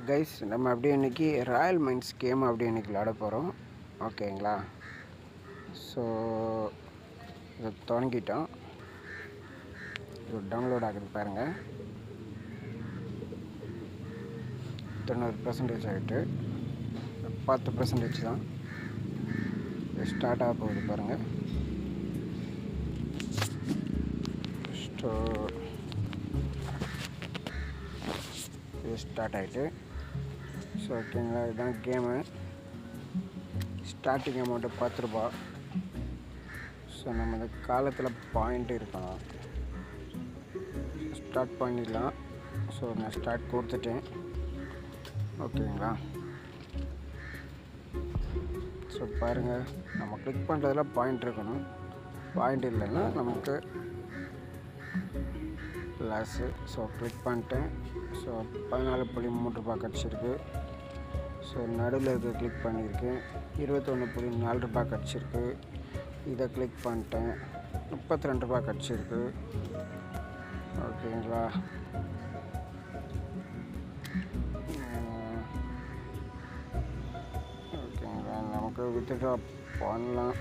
Guys நம்ம அப்படியே இன்றைக்கி ராயல் மைண்ட்ஸ் கேம் அப்படியே இன்றைக்கி விளையாட போகிறோம். ஓகேங்களா? ஸோ இதை தொடங்கிட்டோம். இது டவுன்லோட் ஆகுது பாருங்கள். 90% ஆகிட்டு 10% தான் ஸ்டார்ட் ஆக போகுது பாருங்கள். இது ஸ்டார்ட் ஆகிட்டு. ஸோ ஓகேங்களா, இதுதான் கேமு. ஸ்டார்டிங் அமௌண்ட்டு 10 ரூபா. ஸோ நம்ம இந்த காலத்தில் பாயிண்ட் இருக்கணும். ஸ்டார்ட் பண்ணிடலாம். ஸோ நான் ஸ்டார்ட் கொடுத்துட்டேன். ஓகேங்களா? ஸோ பாருங்கள், நம்ம கிளிக் பண்ணுறதுல பாயிண்ட் இருக்கணும். பாயிண்ட் இல்லைன்னா நமக்கு லாஸு. ஸோ கிளிக் பண்ணிட்டேன். ஸோ 14.3 ரூபா கிடச்சிருக்கு. ஸோ நடுவில் இருக்க கிளிக் பண்ணியிருக்கேன். 21.4 ரூபா கிடச்சிருக்கு. இதை கிளிக் பண்ணிட்டேன். 32 ரூபா கிடச்சிருக்கு. ஓகேங்களா? ஓகேங்களா, நமக்கு வித்ட்ரா பண்ணலாம்.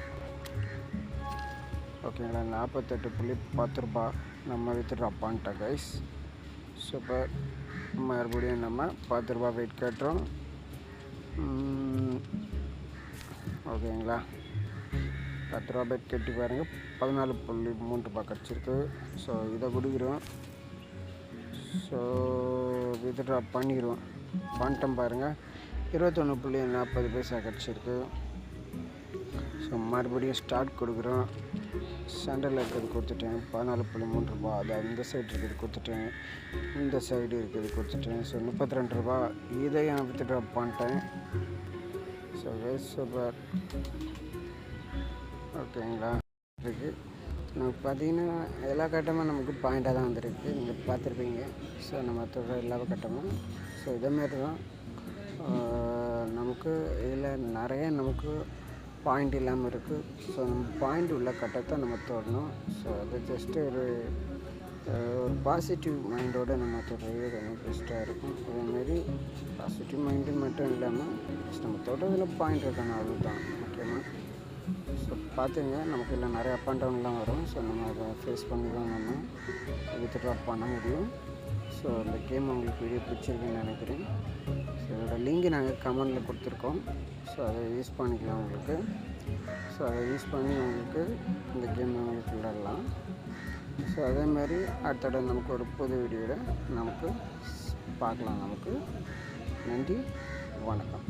ஓகேங்களா, 48.10 ரூபா நம்ம வித்ட்ரா பண்ணிட்டோம் கைஸ். சூப்பர். மறுபடியும் நம்ம 10 ரூபா வெயிட் கட்டுறோம். ஓகேங்களா, 10 ரூபா பெட் கட்டி பாருங்கள். 14.3 ரூபா கிடச்சிருக்கு. ஸோ இதை கொடுக்குறோம். ஸோ வித்ட்ரா பண்ணிடுவோம். பண்ணிட்டோம் பாருங்கள். 21.40 பைசா கிடச்சிருக்கு. ஸோ மறுபடியும் ஸ்டார்ட் கொடுக்குறோம். சென்டரில் இருக்கிறது கொடுத்துட்டேன். 14.3 ரூபா. அதாவது இந்த சைடு இருக்கிறது கொடுத்துட்டேன். இந்த சைடு இருக்கிறது கொடுத்துட்டேன். ஸோ 32 ரூபா. இதை நான் வித்ட்ரா பண்ணிட்டேன். So super. ஓகேங்களா, இருக்குது. நமக்கு பார்த்திங்கன்னா எல்லா கட்டமும் நமக்கு பாயிண்ட்டாக தான் வந்துருக்கு. நீங்கள் பார்த்துருப்பீங்க. ஸோ நம்ம தொகை எல்லா கட்டமும். ஸோ இதேமாரி தான் நமக்கு இதில் நிறைய நமக்கு பாயிண்ட் இல்லாமல் இருக்குது. ஸோ நம்ம பாயிண்ட் உள்ள கட்டத்தை நம்ம தொடணும். ஸோ அது ஜஸ்ட்டு ஒரு பாசிட்டிவ் மைண்டோடு நம்ம தொடர்றது ரொம்ப பெஸ்ட்டாக இருக்கும். அதேமாரி பாசிட்டிவ் மைண்டு மட்டும் இல்லாமல் நம்ம தொடர்றதில் பாயிண்ட் இருக்கணும். அதுதான் முக்கியமாக. ஸோ பார்த்துங்க, நமக்கு இல்லை நிறைய அப் அண்ட் டவுன்லாம் வரும். ஸோ நம்ம அதை ஃபேஸ் பண்ணி தான் நம்ம வித்ட்ரா பண்ண முடியும். ஸோ அந்த கேம் உங்களுக்கு வீடியோ பிடிச்சிருக்குன்னு நினைக்கிறேன். ஸோ இதோட லிங்க் நாங்கள் கமெண்டில் கொடுத்துருக்கோம். ஸோ அதை யூஸ் பண்ணிக்கலாம் உங்களுக்கு. ஸோ அதை யூஸ் பண்ணி உங்களுக்கு இந்த கேம் உங்களுக்கு விளையாடலாம். ஸோ அதேமாதிரி அடுத்தட நமக்கு ஒரு புது வீடியோவில் நமக்கு பார்க்கலாம். நமக்கு நன்றி, வணக்கம்.